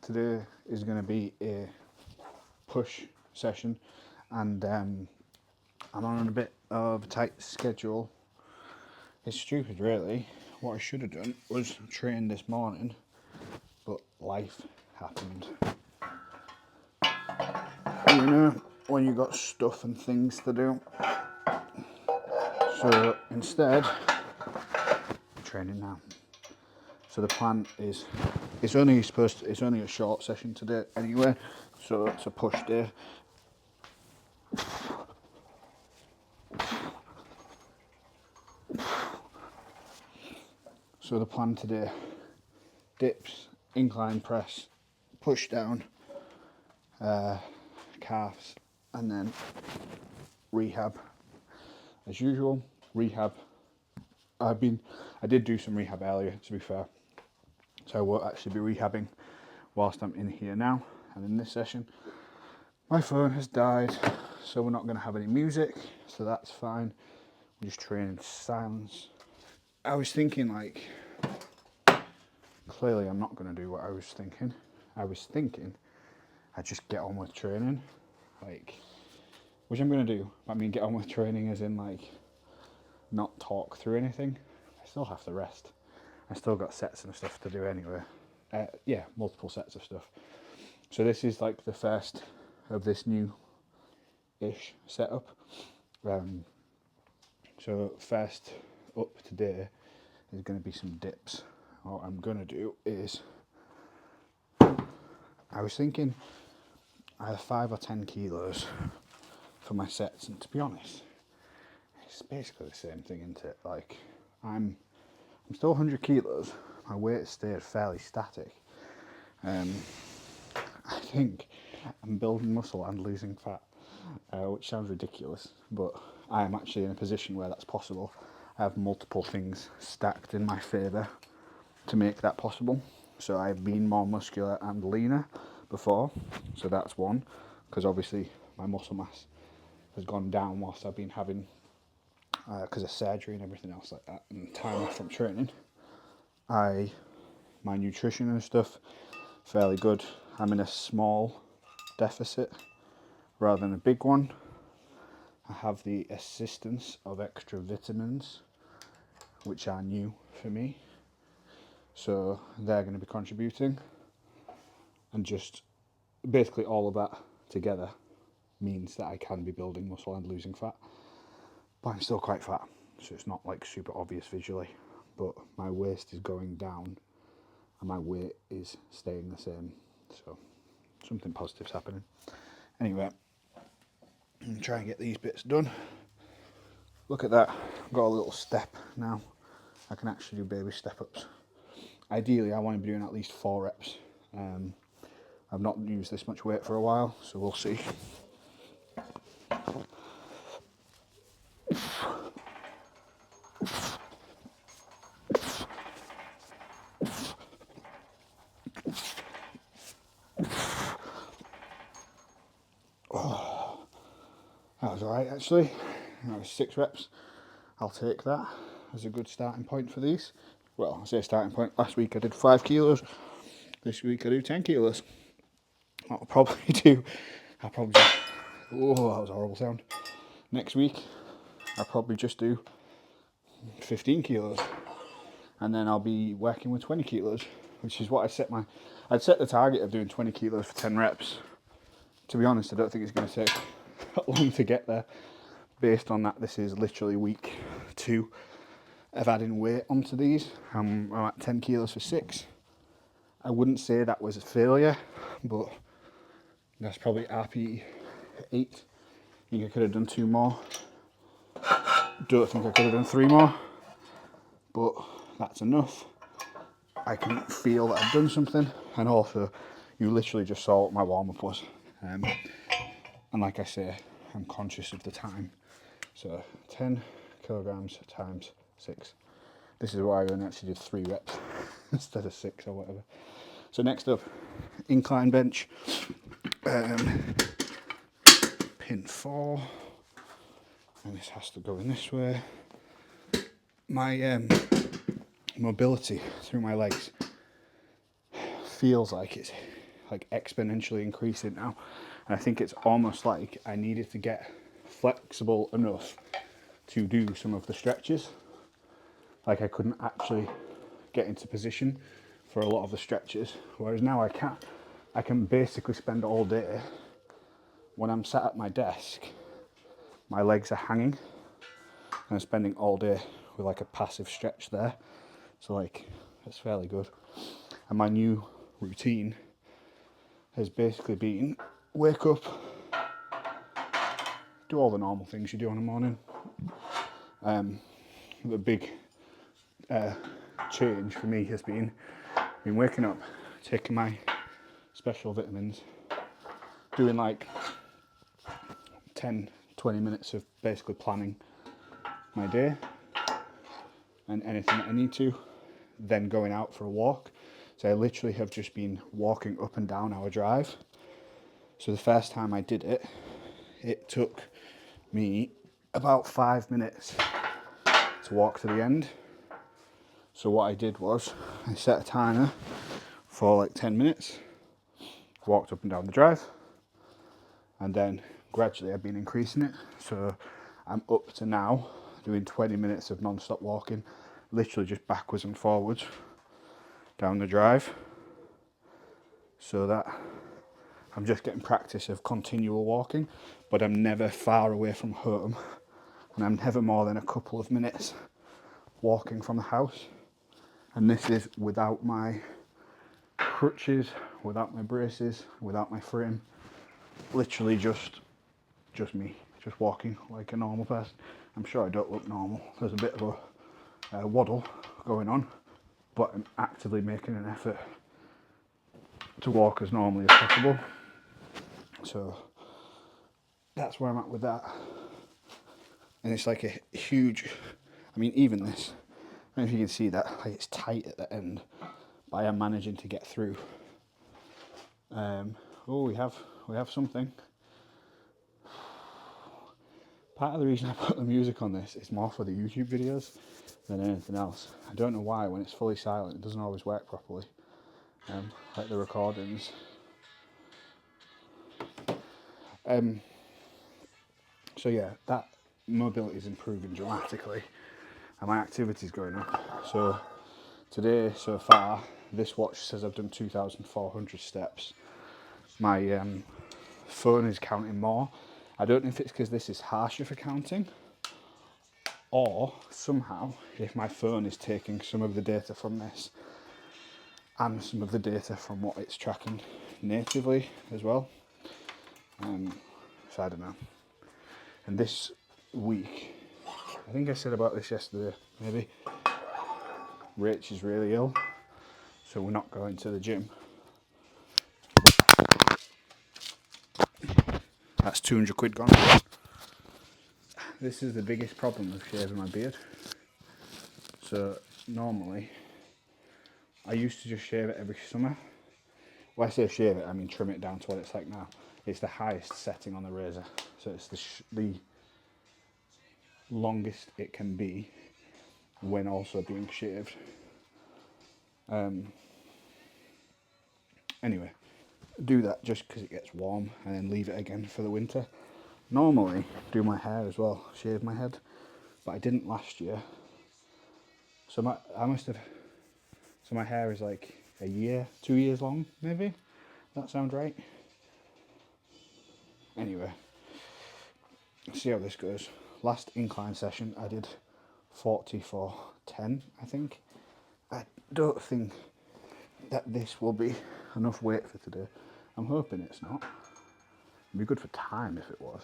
today is going to be a push session, and I'm on a bit of a tight schedule. It's stupid, really. What I should have done was train this morning, but life happened. You know, when you got stuff and things to do. So instead, I'm training now. So the plan is, it's only a short session today anyway, so it's a push day. So the plan today, dips, incline press, push down, calves, and then rehab. As usual, rehab. I did do some rehab earlier, to be fair, so I won't actually be rehabbing whilst I'm in here now. And in this session, my phone has died, so we're not going to have any music, so that's fine. We're just training silence. I was thinking, like, clearly I'm not going to do what I was thinking. I was thinking I'd just get on with training, like, which I'm going to do. I mean, get on with training as in, like, not talk through anything. I still have to rest. I still got sets and stuff to do anyway. Multiple sets of stuff. So this is like the first of this new-ish setup. So first up today is going to be some dips. What I'm going to do is, I was thinking either 5 or 10 kilos for my sets, and to be honest, it's basically the same thing, isn't it? Like, I'm still 100 kilos. My weight stayed fairly static. I think I'm building muscle and losing fat, which sounds ridiculous, but I am actually in a position where that's possible. I have multiple things stacked in my favour to make that possible. So I've been more muscular and leaner before, so that's one, because obviously my muscle mass has gone down whilst I've been having, because of surgery and everything else like that, and time off from training. My nutrition and stuff, fairly good. I'm in a small deficit rather than a big one. I have the assistance of extra vitamins, which are new for me. So they're going to be contributing. And just basically all of that together means that I can be building muscle and losing fat. But I'm still quite fat, so it's not like super obvious visually. But my waist is going down and my weight is staying the same. So something positive's happening. Anyway, I'm trying to get these bits done. Look at that, I've got a little step now. I can actually do baby step ups. Ideally, I want to be doing at least 4 reps. I've not used this much weight for a while, so we'll see. That was alright actually. That was 6 reps. I'll take that as a good starting point for these. Well, I say starting point. Last week I did 5 kilos. This week I do 10 kilos. I'll probably just, oh, that was a horrible sound. Next week I'll probably just do 15 kilos. And then I'll be working with 20 kilos, which is what I'd set the target of doing 20 kilos for 10 reps. To be honest, I don't think it's going to take that long to get there. Based on that, this is literally week 2 of adding weight onto these. I'm at 10 kilos for 6. I wouldn't say that was a failure, but that's probably RP 8. I think I could have done 2 more. Don't think I could have done 3 more, but that's enough. I can feel that I've done something, and also you literally just saw what my warm-up was. And like I say, I'm conscious of the time. So 10 kilograms times 6. This is why I only actually did 3 reps instead of 6 or whatever. So next up, incline bench, pin 4, and this has to go in this way. My mobility through my legs feels like it's like exponentially increasing now. And I think it's almost like I needed to get flexible enough to do some of the stretches. Like I couldn't actually get into position for a lot of the stretches, whereas now I can. I can basically spend all day, when I'm sat at my desk, my legs are hanging, and I'm spending all day with like a passive stretch there. So like, it's fairly good. And my new routine has basically been wake up, do all the normal things you do in the morning. The big change for me has been waking up, taking my special vitamins, doing like 10-20 minutes of basically planning my day and anything that I need to, then going out for a walk. So I literally have just been walking up and down our drive. So the first time I did it, it took me about 5 minutes to walk to the end. So what I did was I set a timer for like 10 minutes, walked up and down the drive, and then gradually I've been increasing it. So I'm up to now doing 20 minutes of non-stop walking, literally just backwards and forwards down the drive, so that I'm just getting practice of continual walking, but I'm never far away from home, and I'm never more than a couple of minutes walking from the house. And this is without my crutches, without my braces, without my frame, literally just me, just walking like a normal person. I'm sure I don't look normal, there's a bit of a waddle going on, but I'm actively making an effort to walk as normally as possible. So that's where I'm at with that. And it's like a huge, I mean, even this, I don't know if you can see that, like it's tight at the end, but I am managing to get through. Oh, we have something. Part of the reason I put the music on this is more for the YouTube videos than anything else. I don't know why, when it's fully silent, it doesn't always work properly. Like the recordings. So yeah, that mobility is improving dramatically, and my activity is going up. So today, so far, this watch says I've done 2,400 steps. My phone is counting more. I don't know if it's because this is harsher for counting, or somehow if my phone is taking some of the data from this and some of the data from what it's tracking natively as well. So I don't know. And this week, I think I said about this yesterday, maybe, Rach is really ill, so we're not going to the gym. That's 200 quid gone. This is the biggest problem with shaving my beard. So normally, I used to just shave it every summer. When I say shave it, I mean trim it down to what it's like now. It's the highest setting on the razor, so it's the longest it can be when also being shaved. Anyway, do that just because it gets warm, and then leave it again for the winter. Normally do my hair as well, shave my head, but I didn't last year. So my hair is like a year, 2 years long, maybe. That sound right? Anyway, see how this goes. Last incline session I did 40 for 10, I think. I don't think that this will be enough weight for today. I'm hoping it's not. It'd be good for time if it was.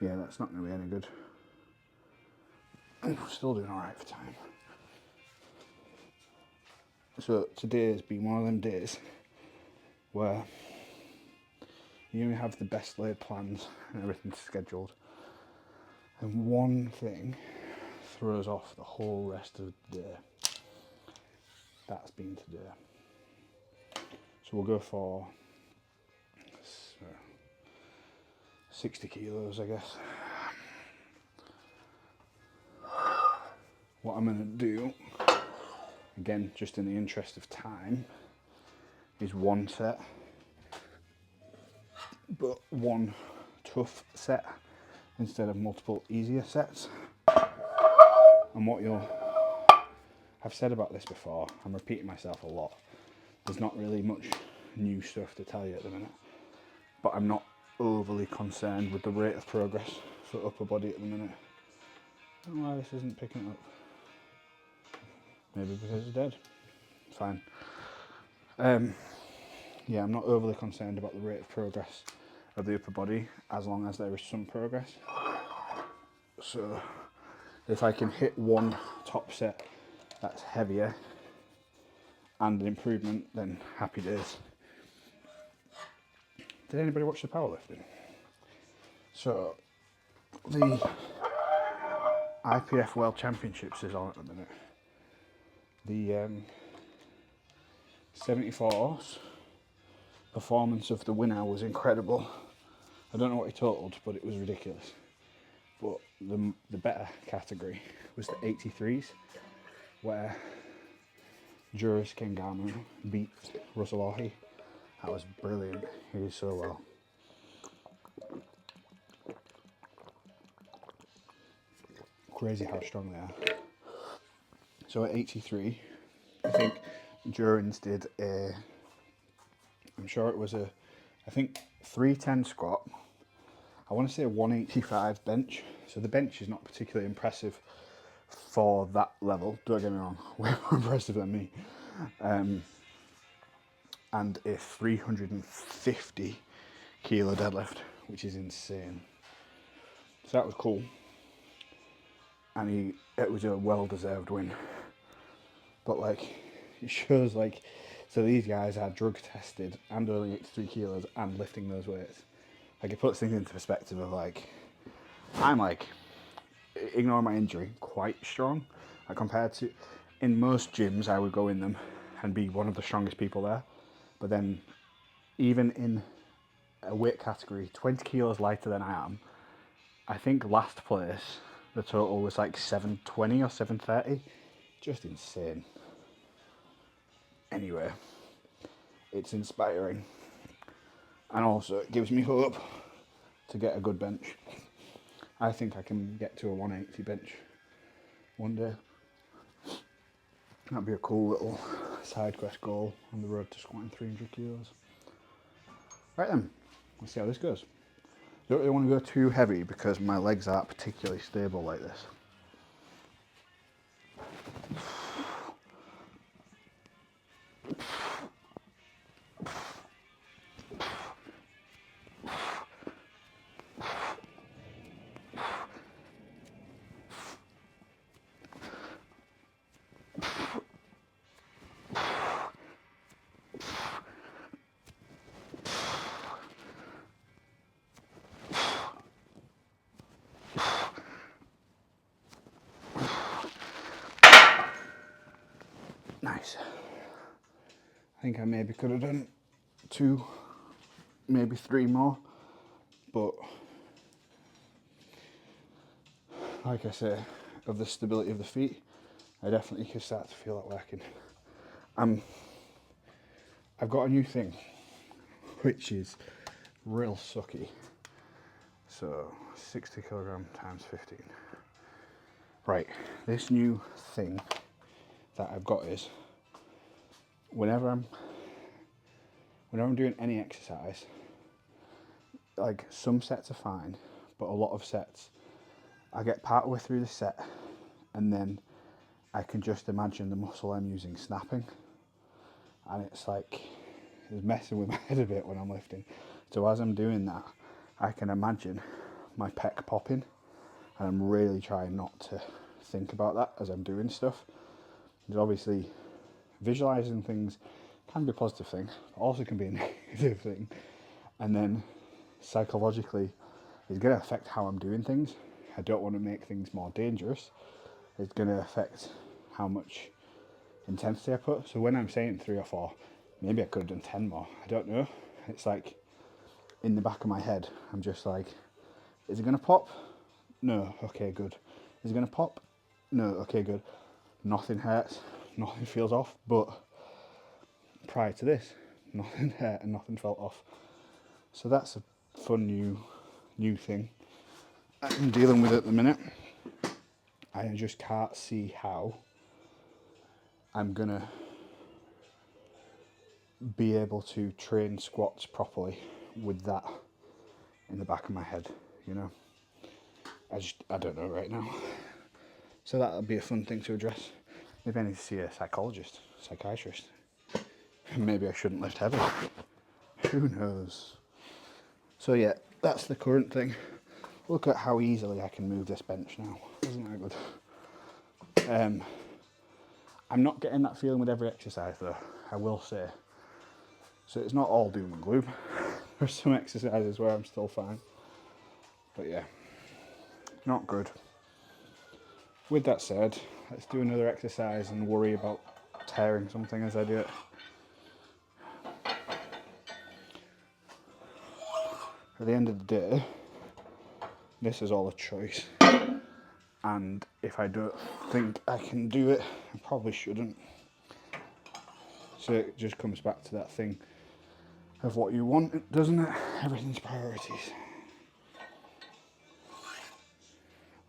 Yeah, that's not going to be any good. I'm still doing alright for time. So today has been one of them days where you have the best laid plans and everything's scheduled, and one thing throws off the whole rest of the day. That's been today. So we'll go for 60 kilos, I guess. What I'm going to do, again, just in the interest of time, is one set, but one tough set instead of multiple easier sets. And what I've said about this before, I'm repeating myself a lot. There's not really much new stuff to tell you at the minute, but I'm not overly concerned with the rate of progress for upper body at the minute. I don't know why this isn't picking up. Maybe because it's dead. Fine. Yeah, I'm not overly concerned about the rate of progress of the upper body as long as there is some progress. So if I can hit one top set that's heavier and an improvement, then happy days. Did anybody watch the powerlifting? So the IPF World Championships is on at the minute. The 74s performance of the winner was incredible. I don't know what he totaled, but it was ridiculous. But the better category was the 83s, where Juris Kengamo beat Russell Orhi. That was brilliant. He did so well. Crazy how strong they are. So at 83, I think Durins did I'm sure it was I think 310 squat. I want to say a 185 bench. So the bench is not particularly impressive for that level. Don't get me wrong, way more impressive than me. And a 350 kilo deadlift, which is insane. So that was cool. And it was a well-deserved win. But like, it shows like, so these guys are drug tested and only 83 kilos and lifting those weights. Like, it puts things into perspective of like, I'm like, ignore my injury, quite strong. Like compared to, in most gyms I would go in them and be one of the strongest people there. But then even in a weight category 20 kilos lighter than I am, I think last place, the total was like 720 or 730. Just insane. Anyway, it's inspiring. And also it gives me hope to get a good bench. I think I can get to a 180 bench one day. That'd be a cool little side quest goal on the road to squatting 300 kilos. Right then, let's see how this goes. Don't really want to go too heavy because my legs aren't particularly stable like this. Nice. I think I maybe could have done 2, maybe 3 more, but like I say, of the stability of the feet, I definitely can start to feel that working. I've got a new thing, which is real sucky. So 60 kilogram times 15. Right, this new thing that I've got is whenever I'm doing any exercise, like some sets are fine, but a lot of sets, I get part way through the set and then I can just imagine the muscle I'm using snapping, and it's like, it's messing with my head a bit when I'm lifting. So as I'm doing that, I can imagine my pec popping, and I'm really trying not to think about that as I'm doing stuff. Because obviously visualizing things can be a positive thing, but also can be a negative thing. And then psychologically, it's going to affect how I'm doing things. I don't want to make things more dangerous. It's going to affect how much intensity I put. So when I'm saying 3 or 4, maybe I could have done 10 more. I don't know. It's like in the back of my head, I'm just like, Is it going to pop? No. Okay, good. Is it going to pop? No. Okay, good. Nothing hurts. Nothing feels off. But prior to this, nothing hurt and nothing felt off. So that's a fun new thing I'm dealing with at the minute. I just can't see how I'm going to be able to train squats properly with that in the back of my head, you know. I don't know right now. So that'll be a fun thing to address. Maybe I need to see a psychiatrist. Maybe I shouldn't lift heavy. Who knows? So yeah, that's the current thing. Look at how easily I can move this bench now. Isn't that good? I'm not getting that feeling with every exercise though, I will say. So it's not all doom and gloom. There's some exercises where I'm still fine. But yeah, not good. With that said, let's do another exercise and worry about tearing something as I do it. At the end of the day, this is all a choice. And if I don't think I can do it, I probably shouldn't. So it just comes back to that thing of what you want, doesn't it? Everything's priorities.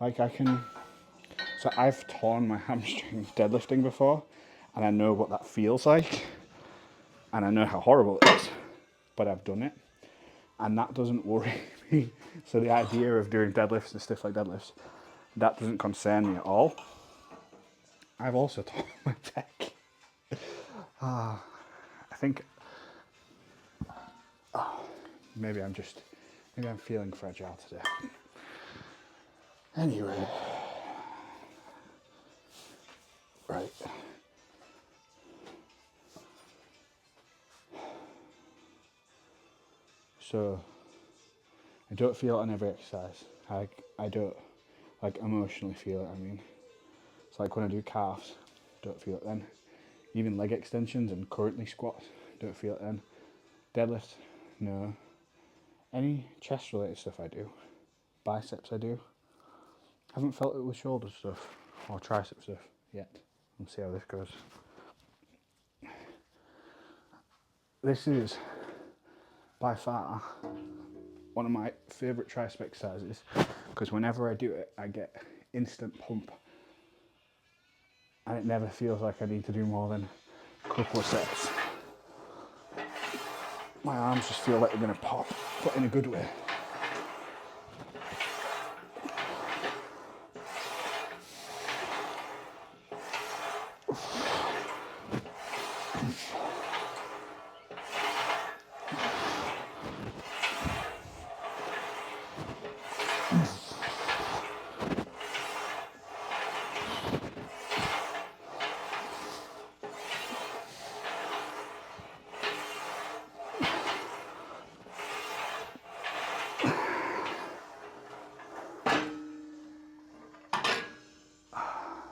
Like so I've torn my hamstring deadlifting before, and I know what that feels like, and I know how horrible it is, but I've done it, and that doesn't worry me. So the idea of doing deadlifts and stiff leg deadlifts, that doesn't concern me at all. I've also torn my pec. I think maybe I'm feeling fragile today. Anyway, right. So I don't feel it on every exercise. I don't emotionally feel it. I mean, it's like when I do calves, don't feel it then. Even leg extensions and currently squats, don't feel it then. Deadlifts, no. Any chest related stuff I do. Biceps I do. Haven't felt it with shoulder stuff or tricep stuff yet. We'll see how this goes. This is by far one of my favourite tricep exercises because whenever I do it I get instant pump and it never feels like I need to do more than a couple of sets. My arms just feel like they're going to pop, but in a good way.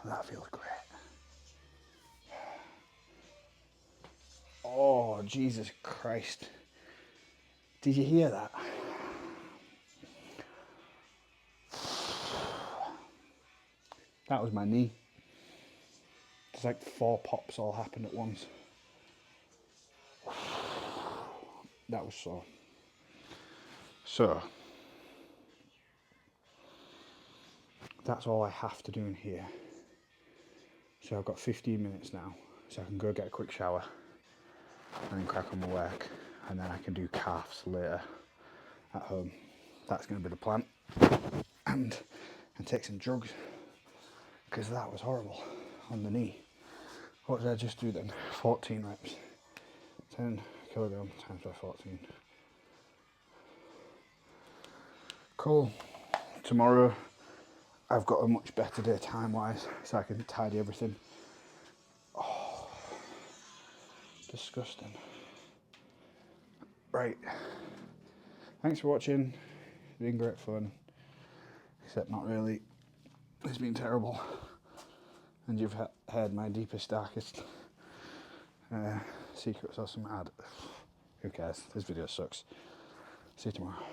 That feels great. Oh, Jesus Christ. Did you hear that? That was my knee. There's like 4 pops all happened at once. That was sore. So, that's all I have to do in here. So I've got 15 minutes now, so I can go get a quick shower and then crack on my work, and then I can do calves later at home. That's going to be the plan. And take some drugs, because that was horrible on the knee. What did I just do then? 14 reps. 10 kilograms times by 14. Cool. Tomorrow I've got a much better day time-wise, so I can tidy everything. Oh, disgusting. Right. Thanks for watching. It's been great fun. Except not really. It's been terrible. And you've heard my deepest, darkest secrets or some ad. Who cares? This video sucks. See you tomorrow.